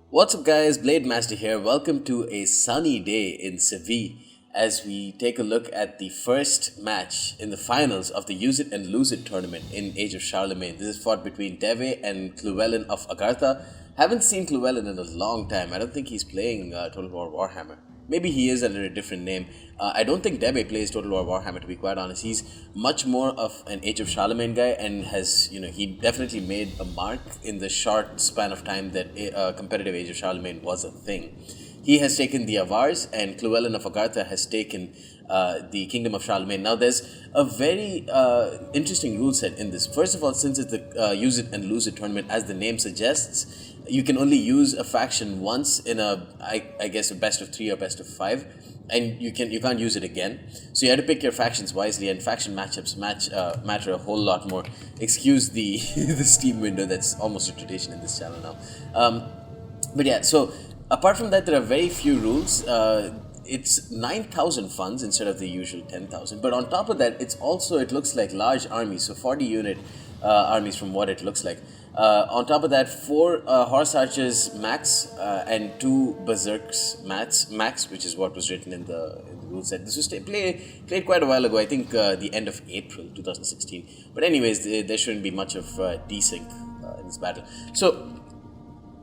What's up, guys? Blade Master here. Welcome to a sunny day in Seville as we take a look at the first match in the finals of the Use It and Lose It tournament in Age of Charlemagne. This is fought between Deve and Llewelin of Agartha. Haven't seen Llewelin in a long time. I don't think he's playing Total War Warhammer. Maybe he is under a different name. I don't think Debe plays Total War Warhammer, to be quite honest. He's much more of an Age of Charlemagne guy and has, he definitely made a mark in the short span of time that competitive Age of Charlemagne was a thing. He has taken the Avars, and Llewelin of Agartha has taken the Kingdom of Charlemagne. Now, there's a very interesting rule set in this. First of all, since it's the Use It and Lose It tournament, as the name suggests, you can only use a faction once in I guess a best of 3 or best of 5, and you can't use it again. So you have to pick your factions wisely, and faction matchups matter a whole lot more. Excuse the the Steam window. That's almost a tradition in this channel now. But yeah, so apart from that, there are very few rules. It's 9,000 funds instead of the usual 10,000. But on top of that, it looks like large armies, so 40 unit armies from what it looks like. On top of that, 4 horse archers max and 2 berserks max, which is what was written in the rule set. This was played quite a while ago. I think the end of April 2016. But anyways, there shouldn't be much of desync in this battle. So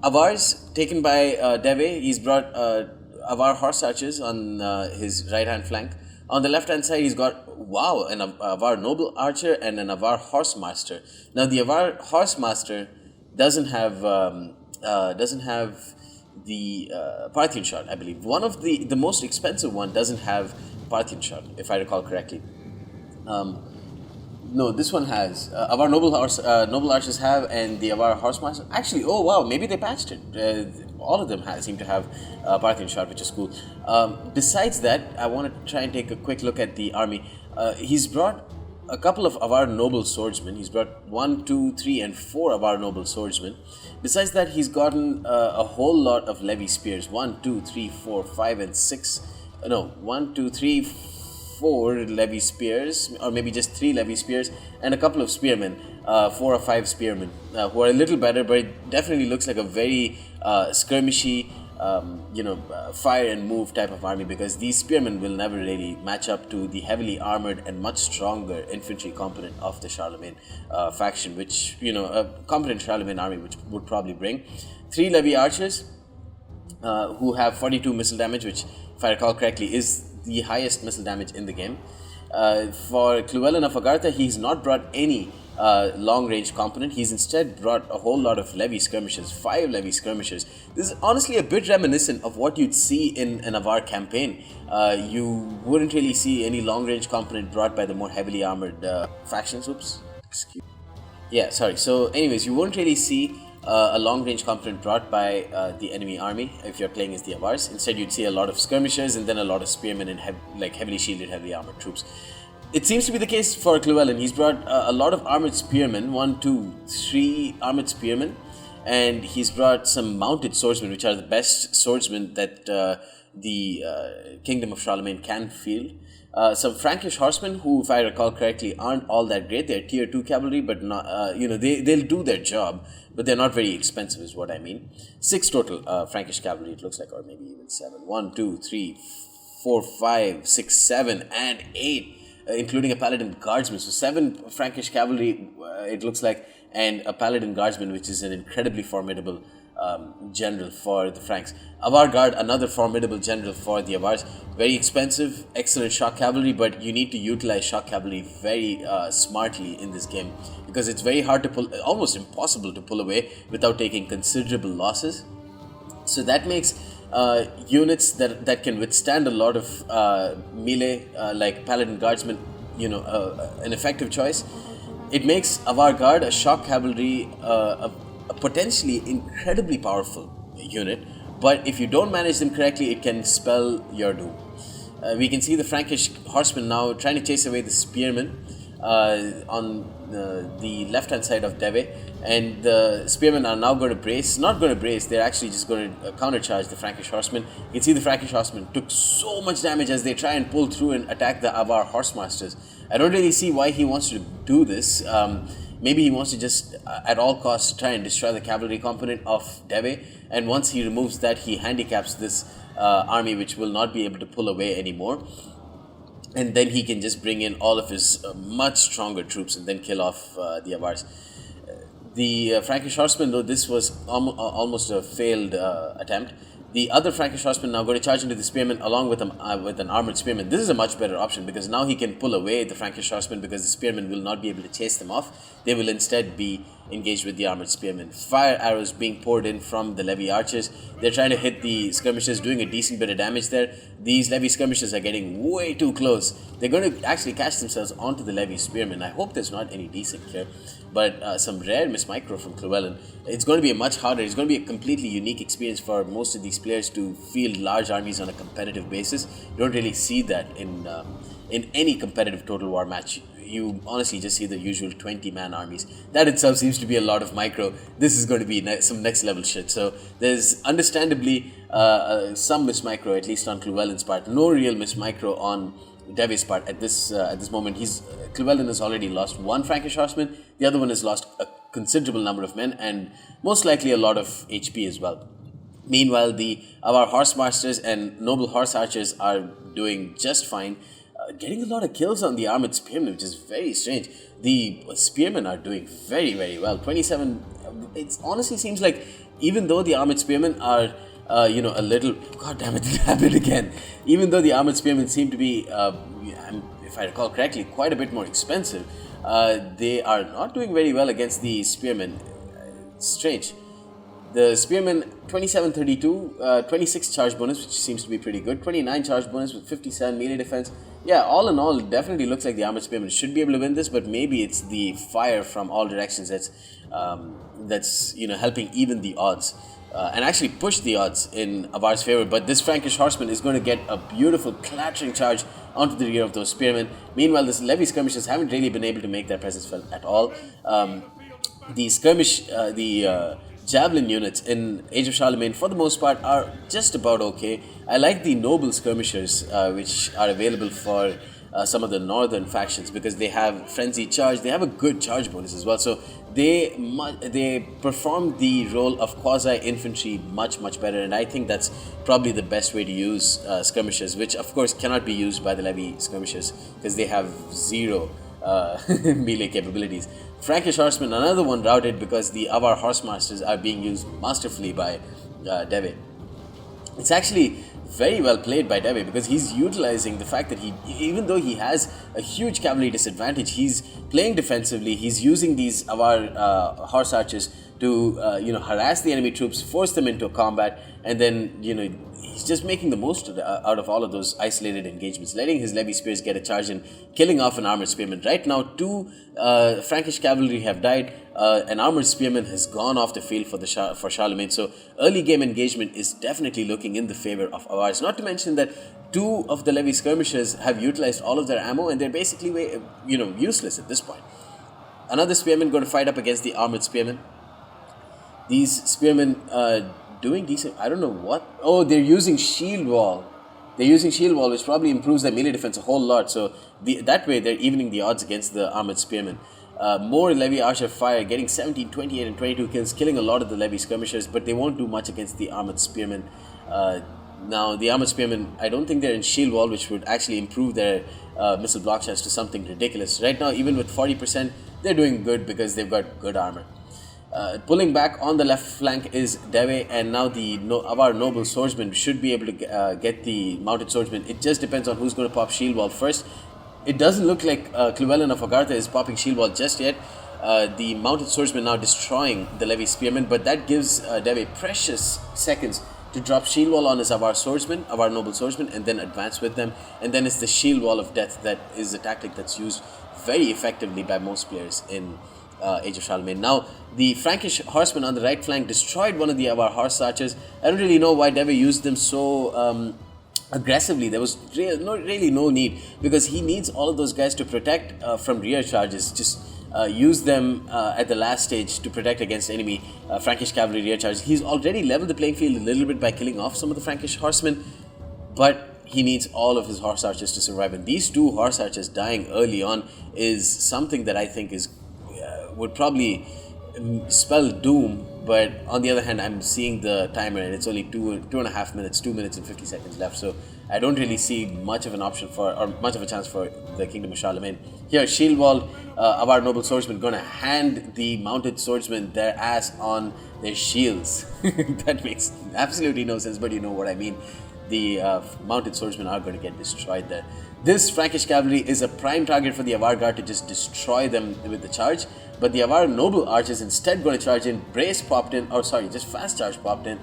Avars taken by Deve. He's brought Avar horse archers on his right hand flank. On the left hand side, he's got an Avar noble archer and an Avar horsemaster. Now, the Avar horsemaster doesn't have the Parthian shot, I believe. One of the most expensive one doesn't have Parthian shot, if I recall correctly. No, this one has. Avar noble archers have, and the Avar horsemaster. Actually, oh wow, maybe they patched it. All of them seem to have Parthian shot, which is cool. Besides that, I want to try and take a quick look at the army. He's brought a couple of Avar noble swordsmen. He's brought 1, 2, 3, and 4 Avar noble swordsmen. Besides that, he's gotten a whole lot of levy spears. 1, 2, 3, 4, 5, and 6. No, 1, 2, 3, 4 levy spears, or maybe just 3 levy spears, and a couple of spearmen, 4 or 5 spearmen, who are a little better, but it definitely looks like a very skirmishy, fire and move type of army, because these spearmen will never really match up to the heavily armored and much stronger infantry component of the Charlemagne faction, which, a competent Charlemagne army which would probably bring. 3 levy archers, who have 42 missile damage, which, if I recall correctly, is the highest missile damage in the game. For Llewelin of Agartha, he's not brought any long-range component. He's instead brought a whole lot of levy skirmishers, 5 levy skirmishers. This is honestly a bit reminiscent of what you'd see in an Avar campaign. You wouldn't really see any long-range component brought by the more heavily armored factions. So anyways, you won't really see a long-range component brought by the enemy army if you're playing as the Avars. Instead, you'd see a lot of skirmishers and then a lot of spearmen and heavily shielded, heavily armored troops. It seems to be the case for Llewelin. He's brought a lot of armored spearmen, 1, 2, 3 armored spearmen, and he's brought some mounted swordsmen, which are the best swordsmen that the Kingdom of Charlemagne can field. Some Frankish horsemen, who, if I recall correctly, aren't all that great. They're tier 2 cavalry, but not, they'll do their job, but they're not very expensive, is what I mean. 6 total Frankish cavalry, it looks like, or maybe even 7. 1, 2, 3, 4, 5, 6, 7, and 8, including a paladin guardsman. So 7 Frankish cavalry, it looks like, and a paladin guardsman, which is an incredibly formidable general for the Franks. Avar Guard, another formidable general for the Avars. Very expensive, excellent shock cavalry, but you need to utilize shock cavalry very smartly in this game, because it's very hard to pull, almost impossible to pull away without taking considerable losses. So that makes units that can withstand a lot of melee, like paladin guardsmen, an effective choice. It makes Avar Guard, a shock cavalry, a potentially incredibly powerful unit, but if you don't manage them correctly, it can spell your doom. We can see the Frankish horsemen now trying to chase away the spearmen on the left-hand side of Deve, and the spearmen are now going to brace. Not going to brace, they're actually just going to countercharge the Frankish horsemen. You can see the Frankish horsemen took so much damage as they try and pull through and attack the Avar horsemasters. I don't really see why he wants to do this. maybe he wants to just at all costs try and destroy the cavalry component of Deve, and once he removes that, he handicaps this army, which will not be able to pull away anymore. And then he can just bring in all of his much stronger troops and then kill off the Avars. The Frankish horsemen, though this was almost a failed attempt, the other Frankish horsemen now going to charge into the spearmen along with an armored spearman. This is a much better option because now he can pull away the Frankish horsemen because the spearmen will not be able to chase them off. They will instead be engaged with the armored spearmen. Fire arrows being poured in from the levy archers. They're trying to hit the skirmishers, doing a decent bit of damage there. These levy skirmishers are getting way too close. They're going to actually catch themselves onto the levy spearmen. I hope there's not any desync here, but some rare mismicro from Llewelin. It's going to be a much harder, it's going to be a completely unique experience for most of these players to field large armies on a competitive basis. You don't really see that in any competitive Total War match. You honestly just see the usual 20-man armies. That itself seems to be a lot of micro. This is going to be some next level shit. So there's understandably some mismicro, at least on Llewelyn's part. No real mismicro on Deve's part at this moment. Llewelyn has already lost one Frankish horseman. The other one has lost a considerable number of men and most likely a lot of HP as well. Meanwhile, our horse masters and noble horse archers are doing just fine, getting a lot of kills on the armored spearmen, which is very strange. The spearmen are doing very, very well. 27. It honestly seems like even though the armored spearmen are a little, god damn it, it happened again. Even though the armored spearmen seem to be, if I recall correctly, quite a bit more expensive, they are not doing very well against the spearmen. It's strange. The spearmen, 2732, 26 charge bonus, which seems to be pretty good. 29 charge bonus with 57 melee defense. Yeah, all in all, it definitely looks like the armored spearmen should be able to win this, but maybe it's the fire from all directions that's helping even the odds. And actually push the odds in Avars' favor. But this Frankish horseman is going to get a beautiful clattering charge onto the rear of those spearmen. Meanwhile, the levy skirmishers haven't really been able to make their presence felt at all. The javelin units in Age of Charlemagne, for the most part, are just about okay. I like the noble skirmishers, which are available for some of the northern factions because they have frenzied charge. They have a good charge bonus as well, so they perform the role of quasi infantry much better, and I think that's probably the best way to use skirmishers, which of course cannot be used by the levy skirmishers because they have zero melee capabilities. Frankish horsemen, another one routed because the Avar horsemasters are being used masterfully by Deve. It's actually very well played by Deve because he's utilizing the fact that even though he has a huge cavalry disadvantage, he's playing defensively. He's using these Avar horse archers to harass the enemy troops, force them into a combat, and then he's just making the most out of all of those isolated engagements, letting his levy spears get a charge and killing off an armored spearman. Right now, 2 Frankish cavalry have died. An armored spearman has gone off the field for Charlemagne. So early game engagement is definitely looking in the favor of Avars. Not to mention that 2 of the levy skirmishers have utilized all of their ammo and they're basically useless at this point. Another spearman going to fight up against the armored spearman. These spearmen doing decent. I don't know what. Oh, they're using shield wall. They're using shield wall, which probably improves their melee defense a whole lot. So that way they're evening the odds against the armored spearmen. More levy archer fire, getting 17, 28, and 22 kills, killing a lot of the levy skirmishers, but they won't do much against the armored spearmen. Now, the armored spearmen, I don't think they're in shield wall, which would actually improve their missile block chance to something ridiculous. Right now, even with 40%, they're doing good because they've got good armor. Pulling back on the left flank is Deve, and now our noble swordsman should be able to get the mounted swordsman. It just depends on who's going to pop shield wall first. It doesn't look like Llewelin of Agartha is popping shield wall just yet. The mounted swordsman now destroying the levy spearmen, but that gives Deve precious seconds to drop shield wall on his Avar noble swordsman, and then advance with them. And then it's the shield wall of death that is a tactic that's used very effectively by most players in Age of Charlemagne. Now, the Frankish horsemen on the right flank destroyed one of the Avar horse archers. I don't really know why Deve used them so aggressively. There was really no need, because he needs all of those guys to protect from rear charges. Just use them at the last stage to protect against enemy Frankish cavalry rear charges. He's already leveled the playing field a little bit by killing off some of the Frankish horsemen, but he needs all of his horse archers to survive. And these 2 horse archers dying early on is something that I think is would probably spell doom. But on the other hand, I'm seeing the timer and it's only 2.5 minutes, 2 minutes and 50 seconds left. So I don't really see much of an option for, or much of a chance for the Kingdom of Charlemagne. Here, Shield Wall, our noble swordsman, gonna hand the mounted swordsmen their ass on their shields. That makes absolutely no sense, but you know what I mean. The mounted swordsmen are going to get destroyed there. This Frankish cavalry is a prime target for the Avar guard to just destroy them with the charge, but the Avar noble archers instead going to charge in. Brace popped in, or sorry, just fast charge popped in.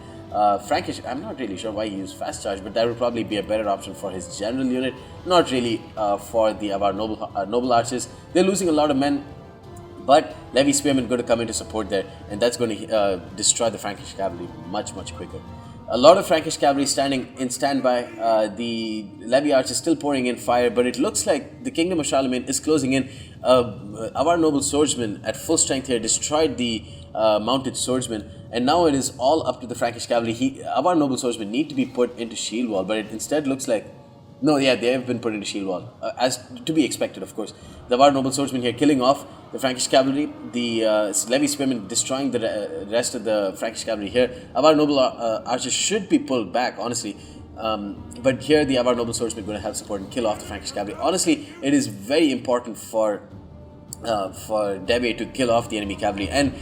Frankish, I'm not really sure why he used fast charge, but that would probably be a better option for his general unit, not really for the Avar noble archers. They're losing a lot of men, but Levy Spearmen going to come in to support there, and that's going to destroy the Frankish cavalry much quicker. A lot of Frankish cavalry standing in standby. The Levy archers still pouring in fire, but it looks like the Kingdom of Charlemagne is closing in. Our noble swordsman at full strength here destroyed the mounted swordsman, and now it is all up to the Frankish cavalry. Our noble swordsmen need to be put into shield wall, but it instead looks like no, yeah, they have been put into shield wall, as to be expected, of course. The Avar noble swordsmen here killing off the Frankish cavalry, the Levy spearmen destroying the rest of the Frankish cavalry here. Avar noble archers should be pulled back, honestly. But here the Avar noble swordsmen are going to help support and kill off the Frankish cavalry. Honestly, it is very important for Deve to kill off the enemy cavalry, and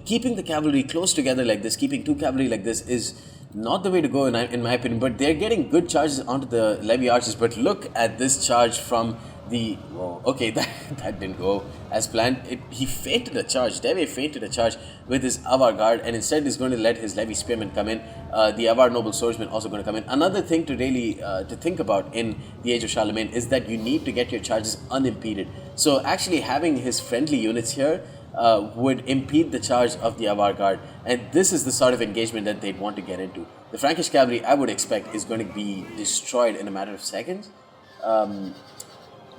keeping the cavalry close together like this, keeping two cavalry like this is not the way to go in my opinion. But they're getting good charges onto the Levy archers. But look at this charge from the... Whoa, okay, that didn't go as planned. He feinted a charge. Deve feinted a charge with his Avar guard, and instead is going to let his Levy spearmen come in. The Avar noble swordsmen also going to come in. Another thing to really to think about in the Age of Charlemagne is that you need to get your charges unimpeded. So actually having his friendly units here would impede the charge of the Avar guard, and this is the sort of engagement that they'd want to get into. The Frankish cavalry, I would expect, is going to be destroyed in a matter of seconds.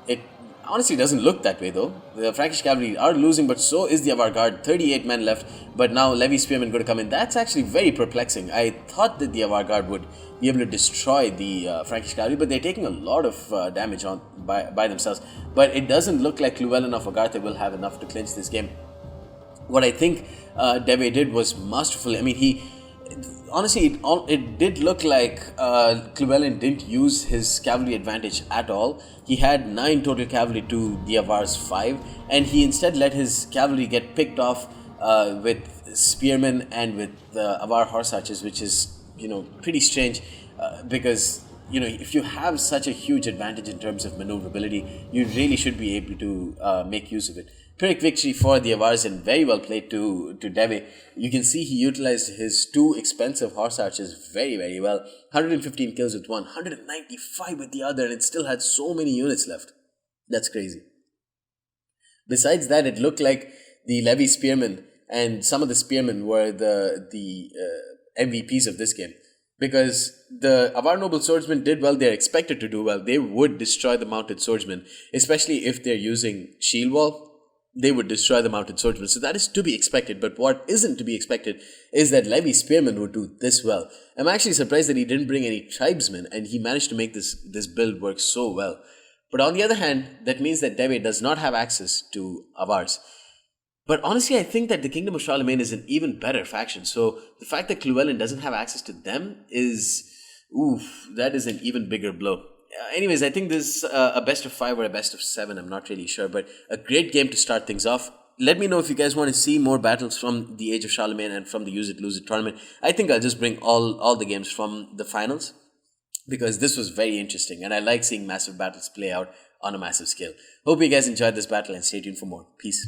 It honestly doesn't look that way though. The Frankish cavalry are losing, but so is the Avar guard. 38 men left, but now Levy spearmen going to come in. That's actually very perplexing. I thought that the Avar guard would be able to destroy the Frankish cavalry, but they're taking a lot of damage on by themselves. But it doesn't look like Llewelin of Agartha will have enough to clinch this game. What I think Deve did was masterful. I mean, honestly, it did look like Llewelin didn't use his cavalry advantage at all. He had 9 total cavalry to the Avars 5, and he instead let his cavalry get picked off with spearmen and with the Avar horse archers, which is, pretty strange because, if you have such a huge advantage in terms of maneuverability, you really should be able to make use of it. Pyrrhic victory for the Avars, and very well played to Deve. You can see he utilized his 2 expensive horse archers very well. 115 kills with one, 195 with the other, and it still had so many units left. That's crazy. Besides that, it looked like the Levy spearmen and some of the spearmen were the MVPs of this game. Because the Avar noble swordsmen did well, they're expected to do well. They would destroy the mounted swordsmen, especially if they're using shield wall. They would destroy the mounted swordsmen. So that is to be expected. But what isn't to be expected is that Levy spearmen would do this well. I'm actually surprised that he didn't bring any tribesmen, and he managed to make this build work so well. But on the other hand, that means that Deve does not have access to Avars. But honestly, I think that the Kingdom of Charlemagne is an even better faction. So the fact that Llewelin doesn't have access to them is... that is an even bigger blow. Anyways, I think this is a best of 5 or a best of 7. I'm not really sure, but a great game to start things off. Let me know if you guys want to see more battles from the Age of Charlemagne and from the Use It Lose It tournament. I think I'll just bring all the games from the finals, because this was very interesting, and I like seeing massive battles play out on a massive scale. Hope you guys enjoyed this battle, and stay tuned for more. Peace.